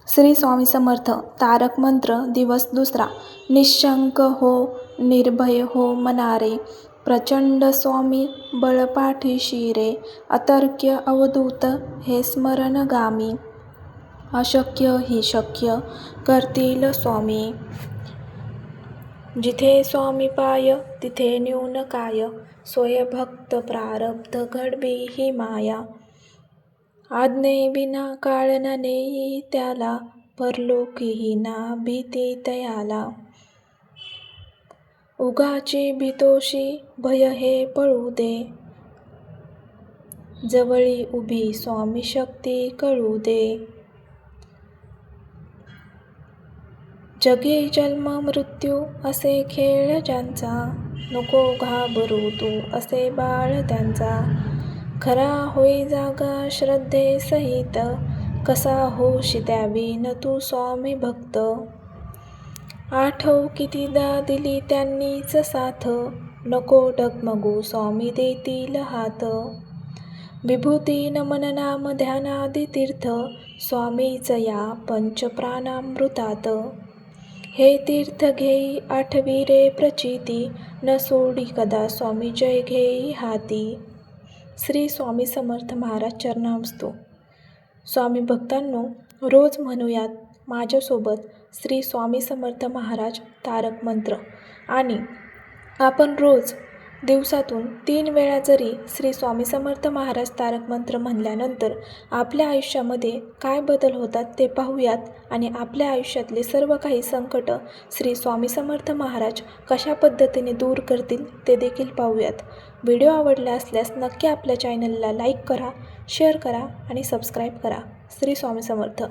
श्री स्वामी समर्थ तारक मंत्र दिवस दुसरा। निशंक हो निर्भय हो मनारे, प्रचंड स्वामी बळपाठीशी रे, अतर्क्य अवधूत हे स्मरणगामी, अशक्य ही शक्य करतील स्वामी। जिथे स्वामी पाय तिथे न्यून काय, स्वयंभक्त प्रारब्ध घडवी ही माया। आज्ञेविना काळ न नेई त्याला, परलोकीही ना भीती तयाला। उगाची भीतोशी भय हे पळू दे, जवळी उभी स्वामी शक्ती कळू दे। जगी जन्म मृत्यू असे खेळ ज्यांचा, नको घाबरू तू असे बाळ त्यांचा। खरा होई जागा श्रद्धे सहित, कसा होशी त्याविन तू स्वामी भक्त। आठव कितीदा दिली त्यांनीच साथ, नको डगमगू स्वामी देतील हात। विभूती नमन नाम ध्यानादि तीर्थ, स्वामीच या पंचप्राणामृतात। हे तीर्थ घेई आठवी रे प्रचिती, न सोडी कदा स्वामी जय घेई हाती। श्री स्वामी समर्थ महाराज चरणामस्तु। स्वामी भक्तांनो, रोज म्हणूयात माझ्यासोबत श्री स्वामी समर्थ महाराज तारक मंत्र। आणि आपण रोज दिवसातून 3 वेळा जरी श्री स्वामी समर्थ महाराज तारक मंत्र म्हणल्यानंतर आपल्या आयुष्यामध्ये काय बदल होतात ते पाहूयात। आणि आपल्या आयुष्यातले सर्व काही संकट श्री स्वामी समर्थ महाराज कशा पद्धतीने दूर करतील ते देखील पाहूयात। व्हिडिओ आवडला असल्यास नक्की आपल्या चॅनलला लाईक करा, शेअर करा आणि सबस्क्राईब करा। श्री स्वामी समर्थ।